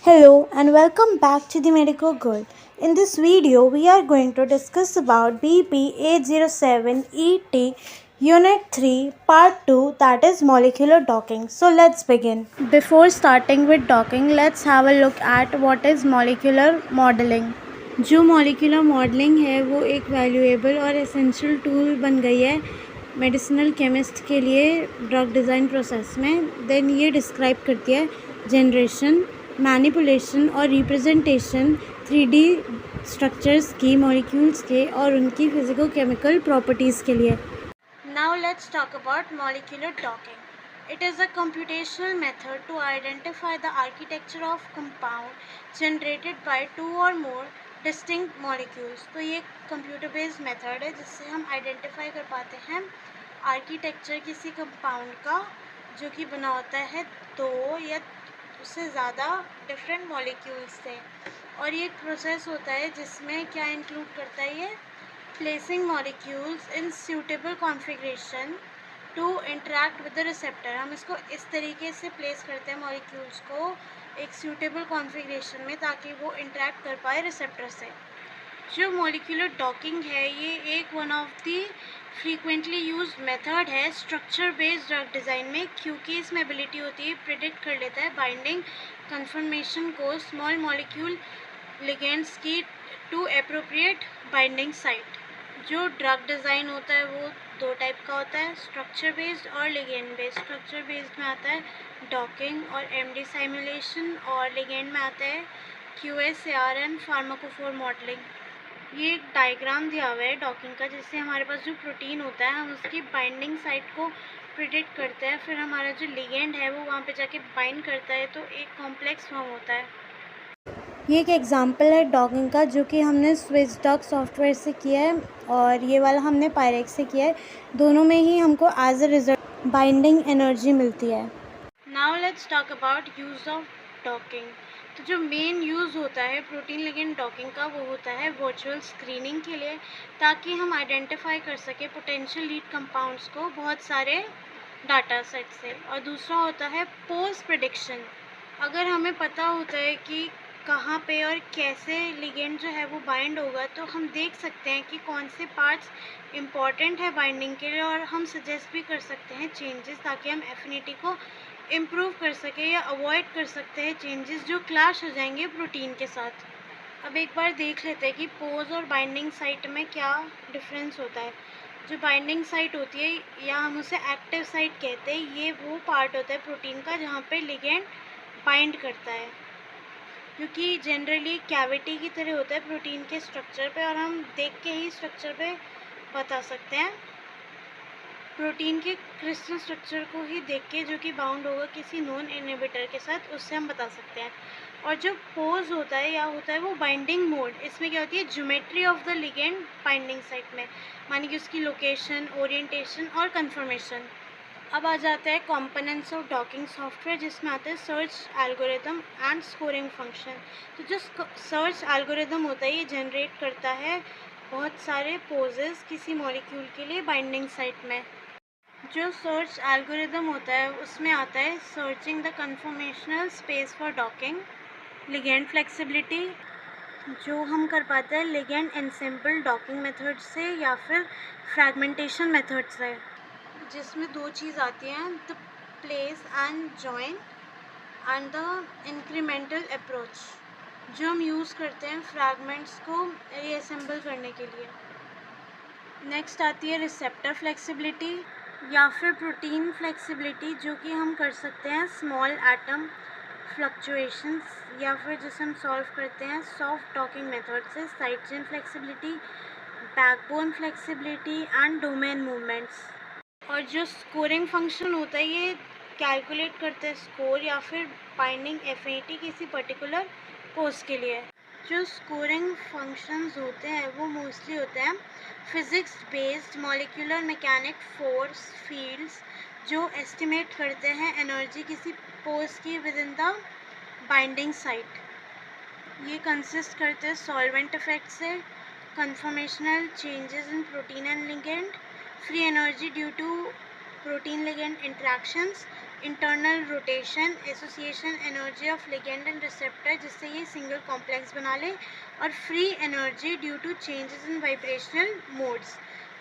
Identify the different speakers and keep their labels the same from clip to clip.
Speaker 1: Hello and welcome back to the Medical Girl. In this video, we are going to discuss about BP807ET Unit 3 Part 2, that is molecular docking. So let's begin. Before starting with docking, let's have a look at what is molecular modeling. जो molecular modeling है वो एक valuable और essential tool बन गई है medicinal chemist के लिए ड्रग डिज़ाइन प्रोसेस में. देन ये डिस्क्राइब करती है जनरेशन, मैनिपुलेशन और रिप्रेजेंटेशन 3D स्ट्रक्चर्स की मॉलिक्यूल्स के और उनकी फिजिको केमिकल प्रॉपर्टीज़ के लिए. Now let's talk about molecular docking. It is a computational method to identify the architecture of compound generated by two or more distinct molecules. तो ये computer based method है जिससे हम आइडेंटिफाई कर पाते हैं आर्किटेक्चर किसी कंपाउंड का जो कि बना होता है दो या उससे ज़्यादा डिफरेंट मॉलिक्यूल्स से. और ये एक प्रोसेस होता है जिसमें क्या इंक्लूड करता है ये placing molecules in suitable configuration to interact with the receptor. हम इसको इस तरीके से प्लेस करते हैं मॉलिक्यूल्स को एक सूटेबल कॉन्फ़िगरेशन में ताकि वो इंटरेक्ट कर पाए रिसेप्टर से. जो मॉलिक्यूलर डॉकिंग है ये एक one of the frequently used method है स्ट्रक्चर बेस्ड ड्रग डिज़ाइन में, क्योंकि इसमें एबिलिटी होती है प्रिडिक्ट कर लेता है बाइंडिंग कन्फर्मेशन को स्मॉल मॉलिक्यूल लिगेंड्स की टू एप्रोप्रिएट बाइंडिंग साइट. जो ड्रग डिज़ाइन होता है वो दो टाइप का होता है, स्ट्रक्चर बेस्ड और लिगेंड बेस्ड. स्ट्रक्चर बेस्ड में आता है डॉकिंग और एमडी साइमुलेशन, और लिगेंड में आता है QSAR फार्माकोफोर मॉडलिंग. ये एक डायग्राम दिया हुआ है डॉकिंग का जिससे हमारे पास जो प्रोटीन होता है हम उसकी बाइंडिंग साइट को प्रिडिक्ट करते हैं, फिर हमारा जो लिगेंड है वो वहाँ पे जाके बाइंड करता है तो एक कॉम्प्लेक्स फॉर्म होता है. ये एक एग्जांपल है डॉकिंग का जो कि हमने स्विसडॉक सॉफ्टवेयर से किया है और ये वाला हमने पायरेक्स से किया है. दोनों में ही हमको as a result binding energy मिलती है. Now let's talk about use of docking. तो जो मेन यूज़ होता है प्रोटीन लिगेंड डॉकिंग का वो होता है वर्चुअल स्क्रीनिंग के लिए, ताकि हम आइडेंटिफाई कर सके पोटेंशियल लीड कंपाउंड्स को बहुत सारे डाटा सेट से. और दूसरा होता है पोस्ट प्रेडिक्शन. अगर हमें पता होता है कि कहाँ पे और कैसे लिगेंड जो है वो बाइंड होगा तो हम देख सकते हैं कि कौन से पार्ट्स इम्पॉर्टेंट है बाइंडिंग के लिए, और हम सजेस्ट भी कर सकते हैं चेंजेस ताकि हम एफिनिटी को इम्प्रूव कर सके या अवॉइड कर सकते हैं चेंजेस जो क्लैश हो जाएंगे प्रोटीन के साथ. अब एक बार देख लेते हैं कि पोज और बाइंडिंग साइट में क्या डिफरेंस होता है. जो बाइंडिंग साइट होती है या हम उसे एक्टिव साइट कहते हैं, ये वो पार्ट होता है प्रोटीन का जहाँ पे लिगेंड बाइंड करता है, क्योंकि जनरली कैविटी की तरह होता है प्रोटीन के स्ट्रक्चर पे और हम देख के ही स्ट्रक्चर पे बता सकते हैं. प्रोटीन के क्रिस्टल स्ट्रक्चर को ही देख के जो कि बाउंड होगा किसी नॉन इनहिबिटर के साथ, उससे हम बता सकते हैं. और जो पोज होता है या होता है वो बाइंडिंग मोड. इसमें क्या होती है geometry of the ligand binding site में, मानी कि उसकी लोकेशन, ओरिएंटेशन और कन्फर्मेशन. अब आ जाता है कंपोनेंट्स ऑफ डॉकिंग सॉफ्टवेयर जिसमें आते हैं search algorithm and scoring function. तो जो सर्च एल्गोरिदम होता है ये जनरेट करता है बहुत सारे पोजेस किसी मॉलिक्यूल के लिए बाइंडिंग साइट में. जो सर्च एल्गोरिदम होता है उसमें आता है searching the conformational space for docking, ligand flexibility जो हम कर पाते हैं लिगेंड एनसेम्बल डॉकिंग मेथड से या फिर फ्रैगमेंटेशन मेथड से, जिसमें दो चीज़ आती हैं, the place and join and the incremental approach जो हम यूज़ करते हैं फ्रैगमेंट्स को रीअसेंबल करने के लिए. नेक्स्ट आती है रिसेप्टर फ्लेक्सिबिलिटी या फिर प्रोटीन फ्लेक्सिबिलिटी जो कि हम कर सकते हैं स्मॉल एटम फ्लक्चुएशंस या फिर जिसे हम सॉल्व करते हैं सॉफ्ट डॉकिंग मेथड से. Side chain flexibility, backbone flexibility and domain movements. और जो स्कोरिंग फंक्शन होता है ये कैलकुलेट करते हैं स्कोर या फिर बाइंडिंग एफिनिटी किसी पर्टिकुलर पोस्ट के लिए. जो स्कोरिंग फंक्शंस होते हैं वो मोस्टली होते हैं physics based molecular mechanic force fields जो एस्टिमेट करते हैं एनर्जी किसी पोस्ट की within the binding site. ये कंसिस्ट करते हैं सॉल्वेंट इफेक्ट से, conformational changes in protein and ligand, free energy due to protein ligand interactions, internal rotation, association energy of ligand and receptor, जिससे ये single complex बना ले, और free energy due to changes in vibrational modes.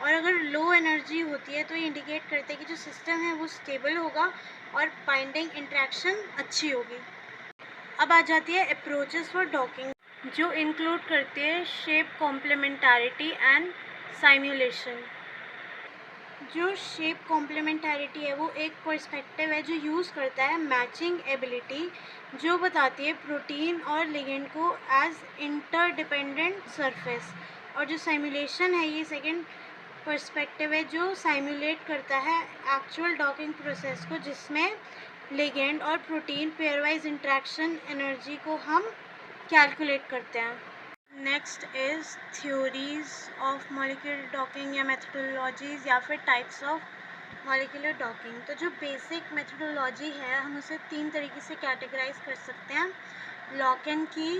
Speaker 1: और अगर low energy होती है तो ये इंडिकेट करते हैं कि जो सिस्टम है वो स्टेबल होगा और बाइंडिंग इंट्रैक्शन अच्छी होगी। अब आ जाती है अप्रोचेस फॉर डॉकिंग, जो इंक्लूड करती है शेप कॉम्प्लीमेंटारिटी एंड साइमुलेशन। जो शेप कॉम्प्लीमेंटारिटी है वो एक पर्सपेक्टिव है जो यूज़ करता है मैचिंग एबिलिटी, जो बताती है प्रोटीन और लिगेंड को एज इंटरडिपेंडेंट सरफेस। और जो साइमुलेशन है ये सेकंड पर्सपेक्टिव है जो साइमुलेट करता है एक्चुअल डॉकिंग प्रोसेस को, जिसमें लिगेंड और प्रोटीन पेयरवाइज इंट्रैक्शन एनर्जी को हम कैलकुलेट करते हैं। Next is theories of molecular docking या मेथडोलॉजीज या फिर टाइप्स ऑफ मॉलिक्यूलर डॉकिंग। तो जो बेसिक मेथडोलॉजी है हम उसे 3 तरीके से कैटेगराइज कर सकते हैं: लॉक एंड की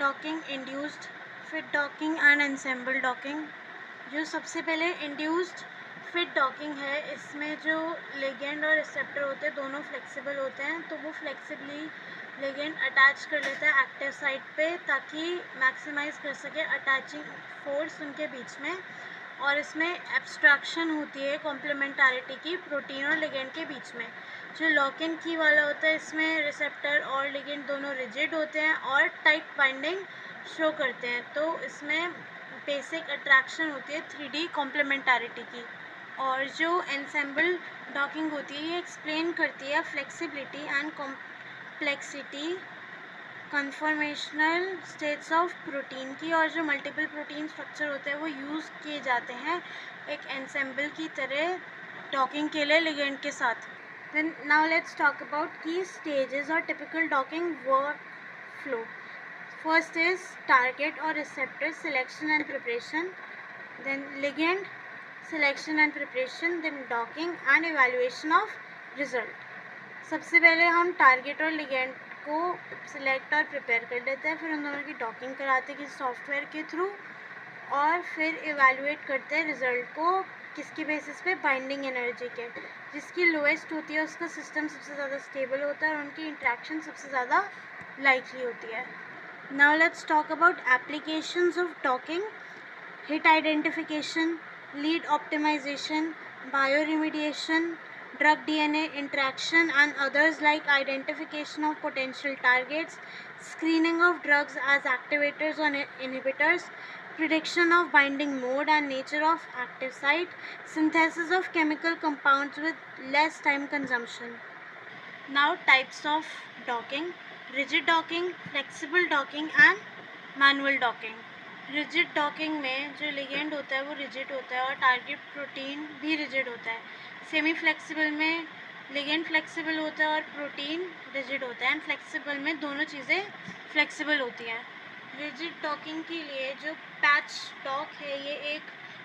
Speaker 1: docking, induced fit docking and ensemble docking. जो सबसे पहले इंड्यूस्ड फिट डॉकिंग है, इसमें जो लिगेंड और रिसेप्टर होते हैं दोनों फ्लेक्सिबल होते हैं, तो वो फ्लेक्सिबली लिगेंड अटैच कर लेता है एक्टिव साइट पे ताकि मैक्सिमाइज़ कर सके अटैचिंग फोर्स उनके बीच में। और इसमें एब्स्ट्रैक्शन होती है कॉम्प्लीमेंटारिटी की प्रोटीन और लिगेंड के बीच में। जो लॉक एंड की वाला होता है इसमें रिसेप्टर और लिगेंड दोनों रिजिड होते हैं और टाइट बाइंडिंग शो करते हैं, तो इसमें बेसिक अट्रैक्शन होती है 3D कॉम्प्लीमेंटारिटी की। और जो एनसेम्बल डॉकिंग होती है ये एक्सप्लेन करती है flexibility and complexity conformational states of protein की। और जो मल्टीपल प्रोटीन स्ट्रक्चर होते हैं वो यूज़ किए जाते हैं एक एनसेम्बल की तरह डॉकिंग के लिए लिगेंड के साथ। Then now let's talk about key stages और typical docking work flow. First is target और receptor selection and preparation, then ligand selection and preparation, then docking and evaluation of result. सबसे पहले हम target और ligand को select और prepare कर लेते हैं, फिर उन दोनों की डॉकिंग कराते हैं किसी सॉफ्टवेयर के थ्रू, और फिर इवैल्यूएट करते हैं रिजल्ट को किसकी बेसिस पे, बाइंडिंग एनर्जी के। जिसकी लोएस्ट होती है उसका सिस्टम सबसे ज़्यादा स्टेबल होता है और उनकी इंट्रैक्शन सबसे ज़्यादा लाइकली होती है। Now let's talk about applications of docking: hit identification, lead optimization, bioremediation, drug DNA interaction, and others like identification of potential targets, screening of drugs as activators or inhibitors, prediction of binding mode and nature of active site, synthesis of chemical compounds with less time consumption. Now types of docking: rigid docking, flexible docking and manual docking. Rigid docking में जो ligand होता है वो rigid होता है और target protein भी rigid होता है। सेमी फ्लेक्सिबल में लिगेंड फ्लेक्सिबल होता है और प्रोटीन रिजिड होता है, एंड फ्लेक्सिबल में दोनों चीज़ें फ्लेक्सिबल होती हैं। रिजिड डॉकिंग के लिए जो पैच डॉक है ये एक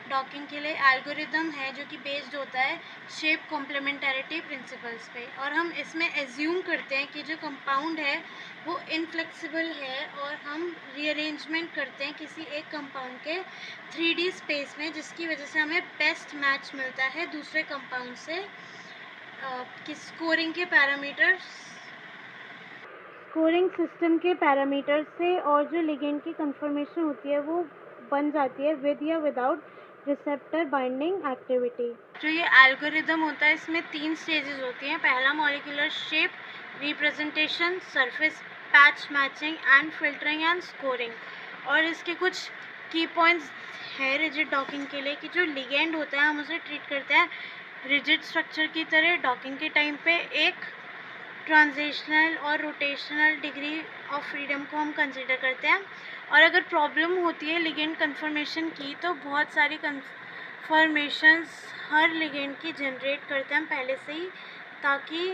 Speaker 1: डॉकिंग के लिए एल्गोरिदम है जो कि बेस्ड होता है शेप कॉम्प्लीमेंटारिटी प्रिंसिपल्स पे, और हम इसमें एज्यूम करते हैं कि जो कंपाउंड है वो इनफ्लेक्सिबल है और हम रीअरेंजमेंट करते हैं किसी एक कंपाउंड के 3D स्पेस में, जिसकी वजह से हमें बेस्ट मैच मिलता है दूसरे कंपाउंड से कि स्कोरिंग सिस्टम के पैरामीटर से, और जो लिगेंड की कंफर्मेशन होती है वो बन जाती है विद या विदाउट रिसेप्टर बाइंडिंग एक्टिविटी। जो ये एल्गोरिदम होता है इसमें 3 स्टेजेस होती हैं: पहला molecular shape representation, surface patch matching and filtering and scoring. और इसके कुछ की पॉइंट्स है रिजिड डॉकिंग के लिए कि जो लिगेंड होता है हम उसे ट्रीट करते हैं रिजिड स्ट्रक्चर की तरह डॉकिंग के टाइम पे। एक ट्रांजिशनल और रोटेशनल डिग्री ऑफ फ्रीडम को हम कंसिडर करते हैं, और अगर प्रॉब्लम होती है लिगेंड कन्फर्मेशन की तो बहुत सारी कन्फर्मेशंस हर लिगेंड की जनरेट करते हैं हम पहले से ही, ताकि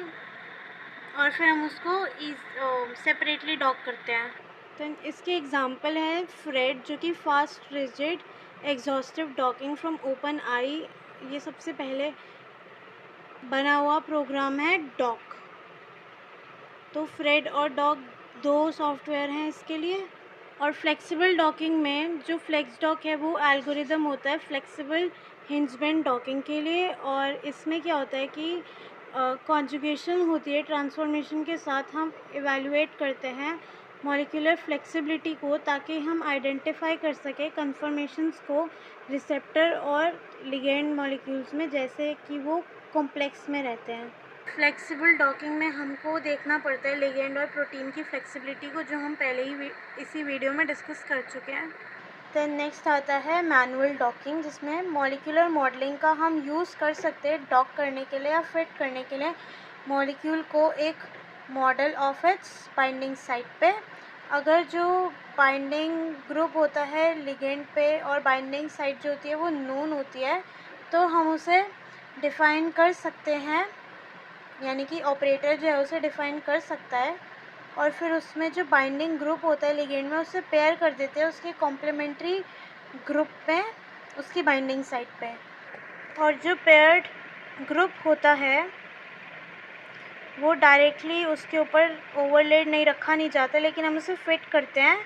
Speaker 1: और फिर हम उसको सेपरेटली डॉक करते हैं। तो इसके एग्जांपल है फ्रेड जो कि fast rigid exhaustive docking from open eye, ये सबसे पहले बना हुआ प्रोग्राम है डॉक। तो फ्रेड और डॉक 2 सॉफ्टवेयर हैं इसके लिए। और फ्लेक्सिबल डॉकिंग में जो फ्लेक्स डॉक है वो एल्गोरिदम होता है फ्लेक्सिबल हिंजबैंड डॉकिंग के लिए, और इसमें क्या होता है कि कॉन्जुगेशन होती है ट्रांसफॉर्मेशन के साथ हम इवैल्यूएट करते हैं मॉलिक्यूलर फ्लेक्सिबिलिटी को, ताकि हम आइडेंटिफाई कर सकें कन्फर्मेशंस को रिसेप्टर और लिगेंड मॉलिक्यूल्स में, जैसे कि वो कॉम्प्लेक्स में रहते हैं। फ्लेक्सिबल डॉकिंग में हमको देखना पड़ता है लिगेंड और प्रोटीन की फ्लेक्सिबिलिटी को, जो हम पहले ही इसी वीडियो में डिस्कस कर चुके हैं। देन नेक्स्ट आता है मैनुअल डॉकिंग, जिसमें मॉलिक्यूलर मॉडलिंग का हम यूज़ कर सकते हैं डॉक करने के लिए या फिट करने के लिए मॉलिक्यूल को एक model of its binding site पे। अगर जो बाइंडिंग ग्रुप होता है लिगेंड पे और बाइंडिंग साइट जो होती है वो नोन होती है, तो हम उसे डिफ़ाइन कर सकते हैं, यानी कि ऑपरेटर जो है उसे डिफ़ाइन कर सकता है, और फिर उसमें जो बाइंडिंग ग्रुप होता है लिगेंड में उसे पेयर कर देते हैं उसके कॉम्प्लीमेंट्री ग्रुप में उसकी बाइंडिंग साइट पे। और जो पेयर्ड ग्रुप होता है वो डायरेक्टली उसके ऊपर ओवरलेड नहीं रखा नहीं जाता, लेकिन हम उसे फिट करते हैं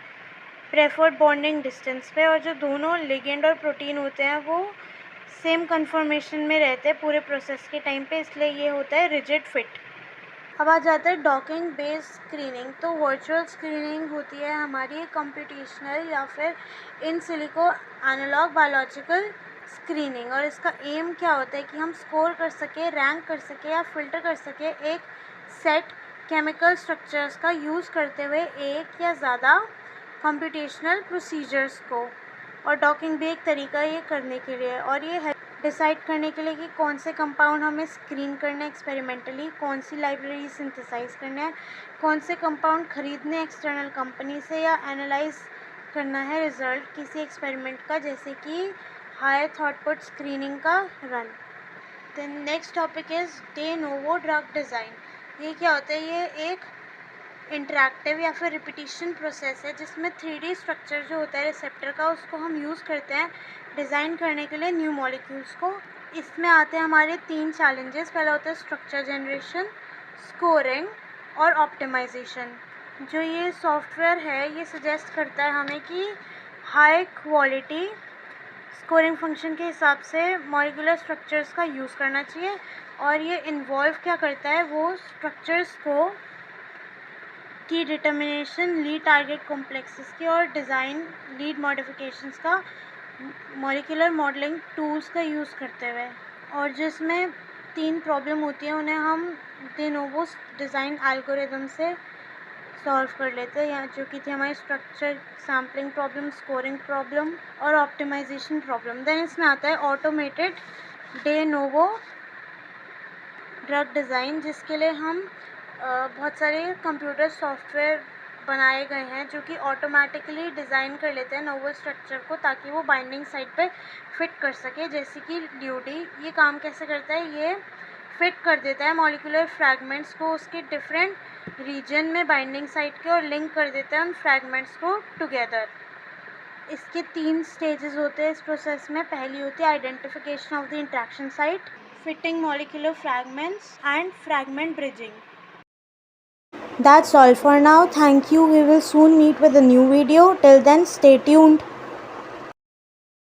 Speaker 1: प्रेफर्ड बॉन्डिंग डिस्टेंस पे, और जो दोनों लिगेंड और प्रोटीन होते हैं वो सेम कन्फर्मेशन में रहते हैं पूरे प्रोसेस के टाइम पे, इसलिए ये होता है रिजिड फिट। अब आ जाता है डॉकिंग बेस्ड स्क्रीनिंग। तो वर्चुअल स्क्रीनिंग होती है हमारी कंप्यूटेशनल या फिर in silico analog biological screening, और इसका एम क्या होता है कि हम स्कोर कर सके, रैंक कर सके या फिल्टर कर सके एक सेट केमिकल स्ट्रक्चर्स का यूज़ करते हुए एक या ज़्यादा कंप्यूटेशनल प्रोसीजर्स को। और डॉकिंग भी एक तरीका है ये करने के लिए, और ये डिसाइड करने के लिए कि कौन से कंपाउंड हमें स्क्रीन करने एक्सपेरिमेंटली, कौन सी लाइब्रेरी सिंथेसाइज करना है, कौन से कंपाउंड खरीदने एक्सटर्नल कंपनी से, या एनालाइज करना है रिज़ल्ट किसी एक्सपेरिमेंट का, जैसे कि हाई थॉटपुट स्क्रीनिंग का run. Then next topic is de novo drug design. ये क्या होता है? ये एक इंटरैक्टिव या फिर रिपीटिशन प्रोसेस है जिसमें 3D स्ट्रक्चर जो होता है रिसेप्टर का उसको हम यूज़ करते हैं डिज़ाइन करने के लिए न्यू मॉलिक्यूल्स को। इसमें आते हैं हमारे 3 चैलेंजेस। पहला होता है स्ट्रक्चर जनरेशन, स्कोरिंग और ऑप्टिमाइजेशन। जो ये सॉफ्टवेयर है ये सजेस्ट करता है हमें कि हाई क्वालिटी स्कोरिंग फंक्शन के हिसाब से मॉलिक्यूलर स्ट्रक्चर्स का यूज़ करना चाहिए, और ये इन्वॉल्व क्या करता है, वो स्ट्रक्चर्स को की डिटर्मिनेशन लीड टारगेट कॉम्प्लेक्सेस की और डिज़ाइन लीड मॉडिफिकेशंस का मॉलिक्यूलर मॉडलिंग टूल्स का यूज़ करते हुए। और जिसमें 3 प्रॉब्लम होती है उन्हें हम de novo डिज़ाइन एल्गोरिदम से सॉल्व कर लेते हैं, या जो कि थी हमारी structure sampling problem, scoring problem और ऑप्टिमाइजेशन प्रॉब्लम। देन इसमें आता है automated de novo drug design, जिसके लिए हम बहुत सारे कंप्यूटर सॉफ्टवेयर बनाए गए हैं जो कि ऑटोमेटिकली डिज़ाइन कर लेते हैं नोवल स्ट्रक्चर को, ताकि वो बाइंडिंग साइट पे फिट कर सके। जैसे कि ड्यूडी, ये काम कैसे करता है, ये फिट कर देता है मॉलिक्यूलर फ्रैगमेंट्स को उसके डिफरेंट रीजन में बाइंडिंग साइट के, और लिंक कर देता है उन फ्रैगमेंट्स को टुगेदर। इसके 3 स्टेजेस होते हैं इस प्रोसेस में। पहली होती है identification of the interaction site, fitting molecular fragments and fragment bridging. That's all for now. Thank you. We will soon meet with a new video. Till then, stay tuned.